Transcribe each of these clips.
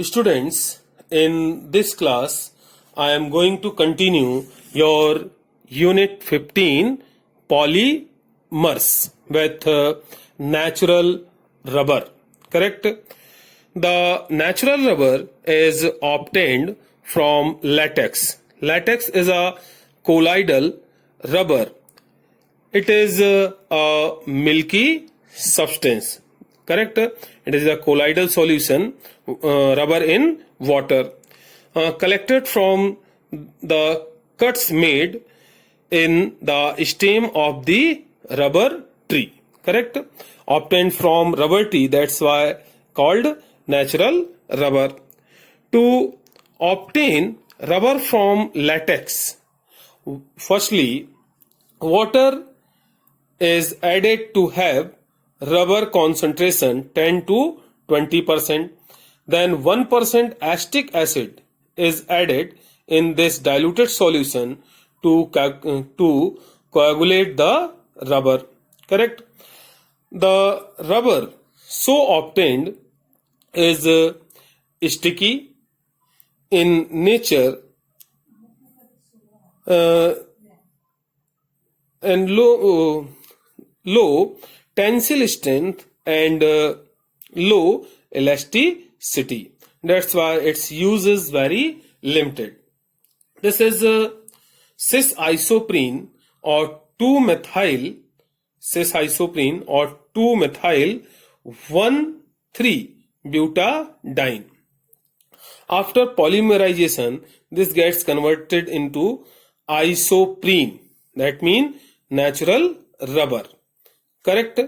Students, in this class, I am going to continue your Unit 15 polymers with natural rubber. Correct? The natural rubber is obtained from latex. Latex is a colloidal rubber. It is a milky substance. Correct? It is a colloidal solution, rubber in water, collected from the cuts made in the stem of the rubber tree. Correct? Obtained from rubber tree, that's why called natural rubber. To obtain rubber from latex, firstly, water is added to have rubber concentration 10 to 20%. Then 1% acetic acid is added in this diluted solution to coagulate the rubber. Correct? The rubber so obtained is sticky in nature and low tensile strength and low elasticity. That's why its use is very limited. This is cis-isoprene or 2-methyl cis-isoprene or 2-methyl 1,3-butadiene. After polymerization, this gets converted into isoprene. That means natural rubber. Correct?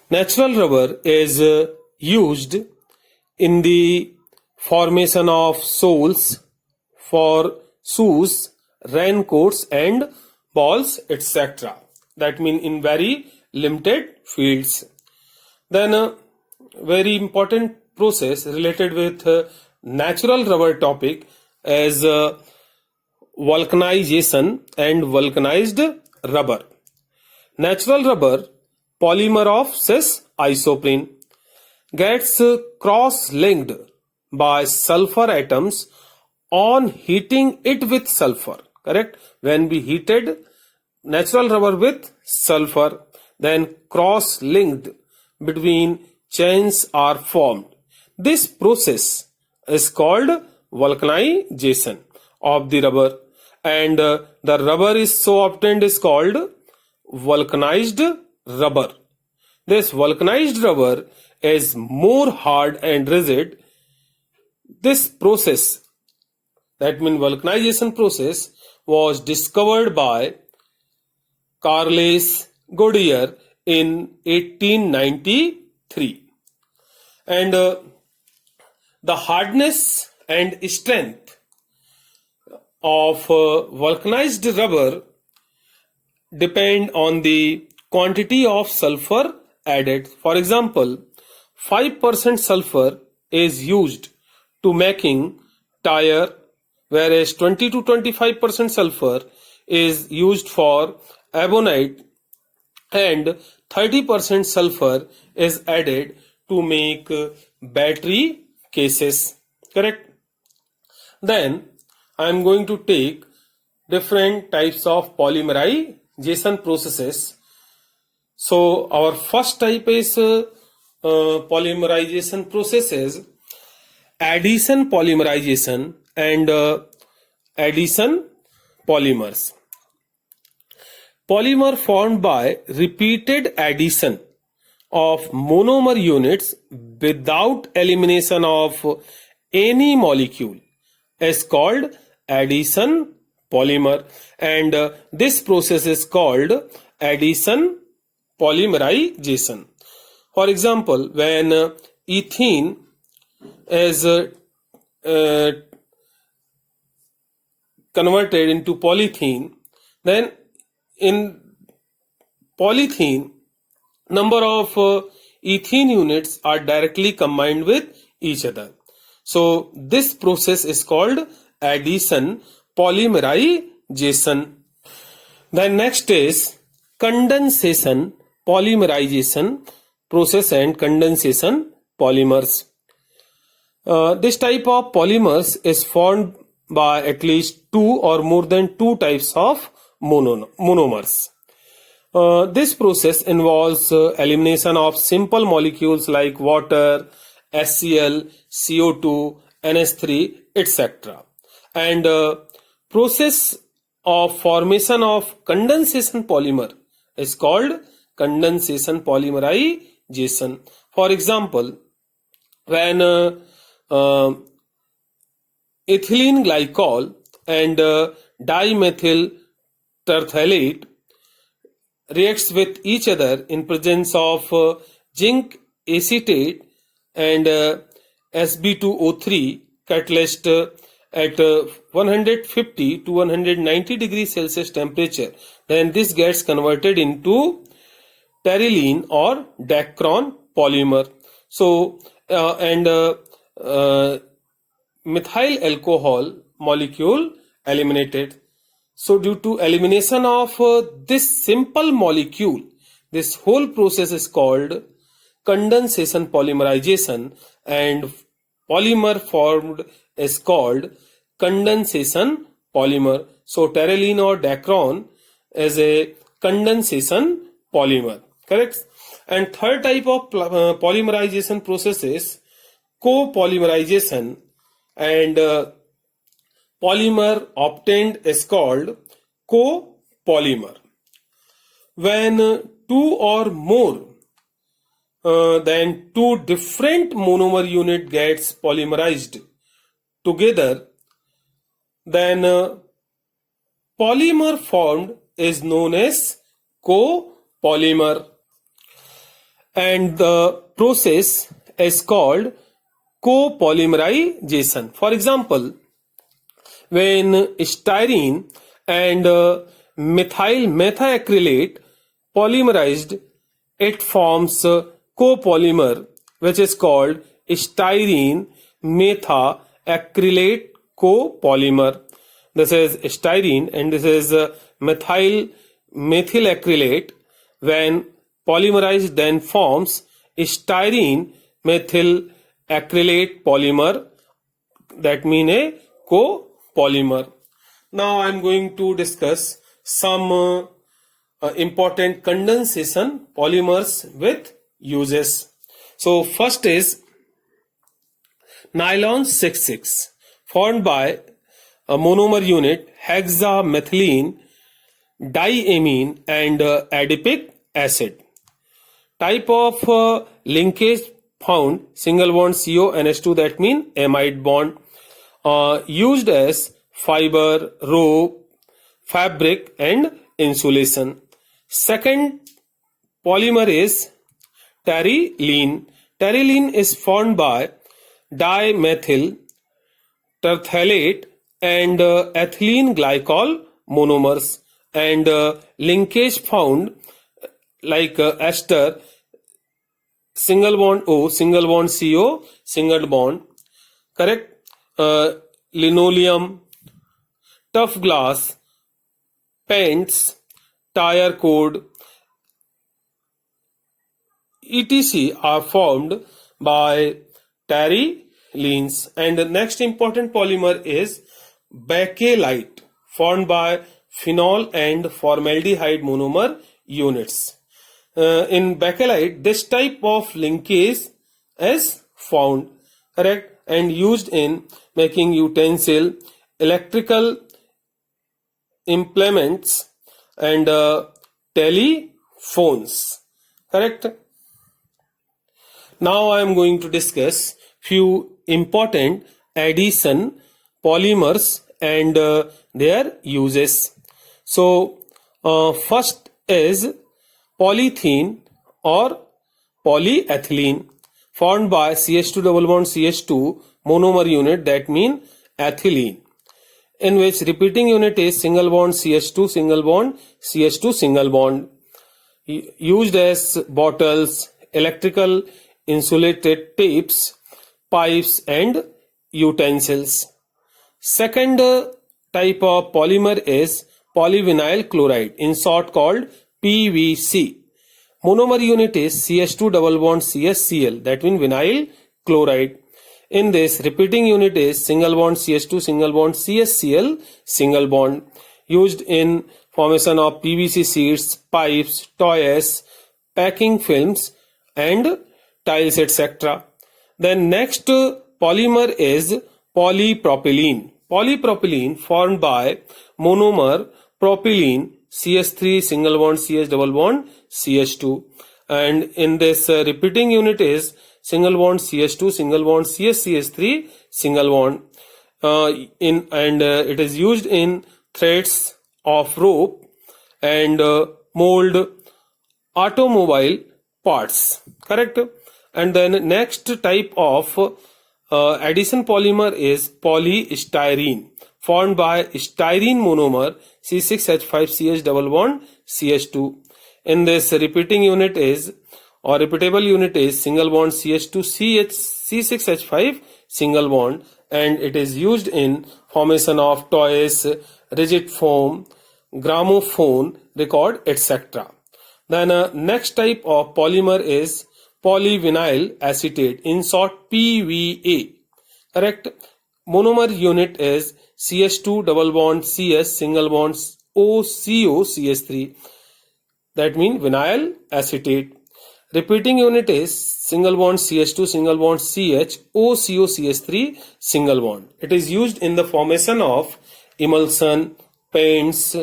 Natural rubber is used in the formation of soles for shoes, raincoats and balls, etc. That means in very limited fields. Then a very important process related with natural rubber topic is vulcanization and vulcanized rubber. Natural rubber, polymer of cis-isoprene, gets cross-linked by sulfur atoms on heating it with sulfur. Correct? When we heated natural rubber with sulfur, then cross-linked between chains are formed. This process is called vulcanization of the rubber, and the rubber is so obtained is called vulcanized rubber. This vulcanized rubber is more hard and rigid. This process, that means vulcanization process, was discovered by Carles Goodyear in 1893. And the hardness and strength of vulcanized rubber depend on the quantity of sulfur added. For example, 5% sulfur is used to making tire, whereas 20 to 25% sulfur is used for ebonite and 30% sulfur is added to make battery cases. Correct? Then I am going to take different types of polymerization processes. So our first type is polymerization processes, addition polymerization and addition polymers. Polymer formed by repeated addition of monomer units without elimination of any molecule is called addition polymer, and this process is called addition polymerization. For example, when ethene is converted into polythene, then in polythene, number of ethene units are directly combined with each other. So this process is called addition polymerization. Then next is condensation polymerization process and condensation polymers. This type of polymers is formed by at least two or more than two types of monomers. This process involves elimination of simple molecules like water, HCl, CO2, NH3, etc. And process of formation of condensation polymer is called condensation polymerization. For example, when ethylene glycol and dimethyl terephthalate reacts with each other in presence of zinc acetate and Sb2O3 catalyst at 150 to 190 degrees Celsius temperature, then this gets converted into terylene or Dacron polymer. So methyl alcohol molecule eliminated. So due to elimination of this simple molecule, this whole process is called condensation polymerization, and polymer formed is called condensation polymer. So terylene or Dacron is a condensation polymer, correct? And third type of polymerization process is copolymerization, and polymer obtained is called copolymer. When two or more than two different monomer unit gets polymerized together, then polymer formed is known as copolymer, and the process is called copolymerization. For example, when styrene and methyl methacrylate polymerized, it forms copolymer, which is called styrene methacrylate copolymer. This is styrene and this is methyl methylacrylate. When polymerized, then forms styrene methylacrylate polymer, that means a copolymer. Now I am going to discuss some important condensation polymers with uses. So first is nylon 6,6 formed by a monomer unit hexamethylene diamine and adipic acid. Type of linkage found single bond CO NH2, that means amide bond, used as fiber, rope, fabric and insulation. Second polymer is terylene. Terylene is formed by dimethyl terephthalate and ethylene glycol monomers, and linkage found like ester, single bond O, single bond CO, single bond, correct? Linoleum, tough glass, paints, tire cord, etc. are formed by terylenes. And the next important polymer is bakelite, formed by phenol and formaldehyde monomer units. In bakelite, this type of linkage is found, correct, and used in making utensil, electrical implements and telephones, correct. Now I am going to discuss few important addition polymers and their uses. So first is polythene or polyethylene, formed by CH2 double bond CH2 monomer unit, that means ethylene, in which repeating unit is single bond CH2 single bond CH2 single bond, used as bottles, electrical insulated tapes, pipes and utensils. Second type of polymer is polyvinyl chloride, in short called PVC, Monomer unit is CH2 double bond CSCl, that means vinyl chloride. In this, repeating unit is single bond CH2 single bond CSCl single bond, used in formation of PVC sheets, pipes, toys, packing films and tiles, etc. Then next polymer is polypropylene. Polypropylene formed by monomer propylene CH3 single bond CH double bond CH2, and in this repeating unit is single bond CH2 single bond CH3 single bond, it is used in threads of rope and mold automobile parts, correct. And then next type of addition polymer is polystyrene, formed by styrene monomer C6H5CH double bond CH2. In this repeating unit is, or repeatable unit is, single bond CH2 C6H5 single bond, and it is used in formation of toys, rigid foam, gramophone, record, etc. Then next type of polymer is polyvinyl acetate, in short PVA, correct. Monomer unit is CH2 double bond CS single bond OCO CH3, that means vinyl acetate. Repeating unit is single bond CH2 single bond CH OCO CH3 single bond. It is used in the formation of emulsion, paints,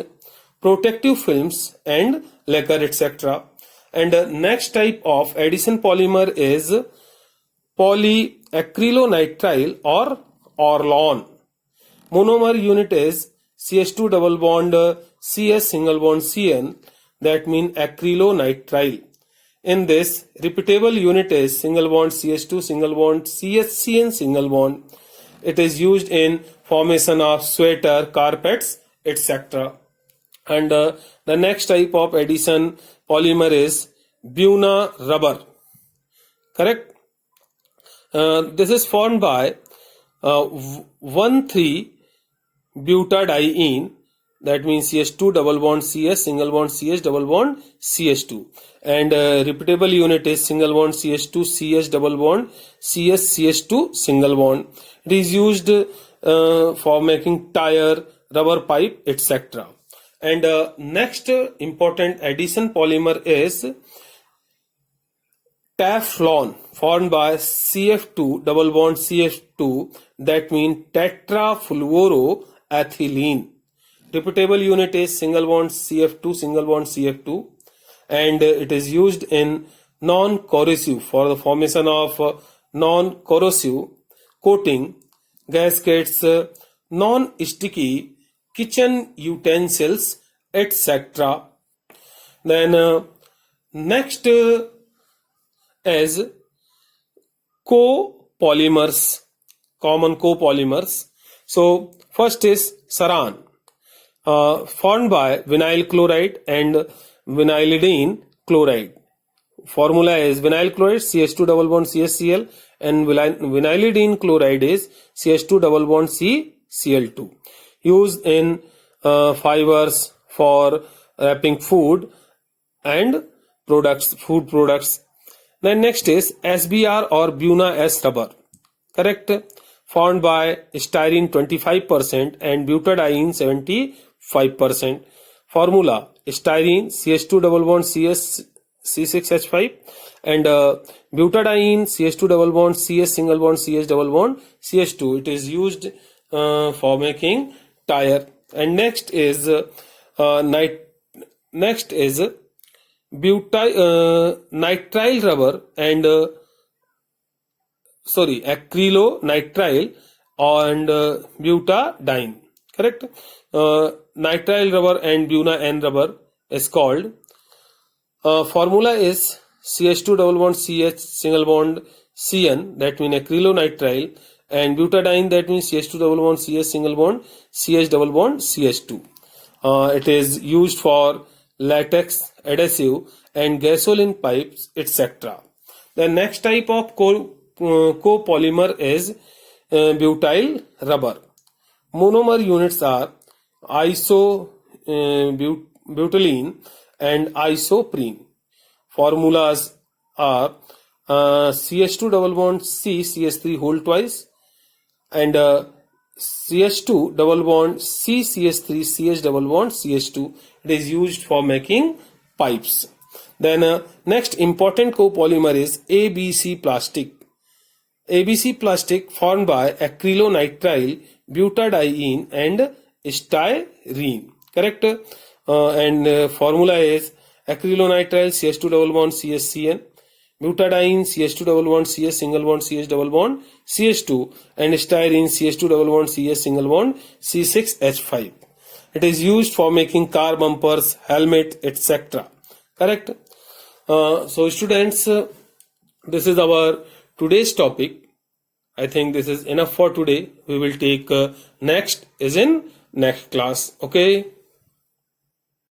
protective films and lacquer, etc. And next type of addition polymer is polyacrylonitrile or Orlon. Monomer unit is CH2 double bond CS single bond CN, that means acrylonitrile. In this, repeatable unit is single bond CH2 single bond CHCN single bond. It is used in formation of sweater, carpets, etc. And the next type of addition polymer is Buna rubber, correct. This is formed by 1,3-butadiene, that means CH2 double bond CS single bond CH double bond CH2, and repeatable unit is single bond CH2 CH double bond CS CH2 single bond. It is used for making tire, rubber pipe, etc. And next important addition polymer is Teflon, formed by CF2 double bond CF2, that means tetrafluoroethylene. Repeatable unit is single bond CF2 single bond CF2, and it is used in non-corrosive, for the formation of non-corrosive coating, gaskets, non-sticky kitchen utensils, etc. Then next is copolymers, common copolymers. So first is Saran, formed by vinyl chloride and vinylidene chloride. Formula is vinyl chloride CH2 double bond CHCl, and vinylidene chloride is CH2 double bond CCl2. Used in fibers for wrapping food and products, food products. Then next is SBR or Buna S rubber, correct. Formed by styrene 25% and butadiene 75%. Formula styrene CH2 double bond CS C6H5 and butadiene CH2 double bond CS single bond CH double bond CH2. It is used for making tire. And next is nitrile rubber and acrylonitrile and butadiene, correct. Nitrile rubber and Buna N rubber is called. Formula is CH2 double bond CH single bond CN, that means acrylonitrile, and butadiene, that means CH2 double bond CH single bond CH double bond CH2. It is used for latex, adhesive and gasoline pipes, etc. The next type of copolymer is butyl rubber. Monomer units are isobutylene and isoprene. formulas are CH2 double bond C CH3 whole twice, and CH2 double bond C CH3 CH double bond CH2. It is used for making pipes. Then next important copolymer is ABC plastic. ABC plastic formed by acrylonitrile, butadiene and styrene. Correct? And formula is acrylonitrile CH2 double bond CHCN, butadiene CH2 double bond CH single bond CH double bond CH2, and styrene CH2 double bond CH single bond C6H5. It is used for making car bumpers, helmet, etc. Correct? So students, this is our today's topic. I think this is enough for today. We will take next is in next class. Okay.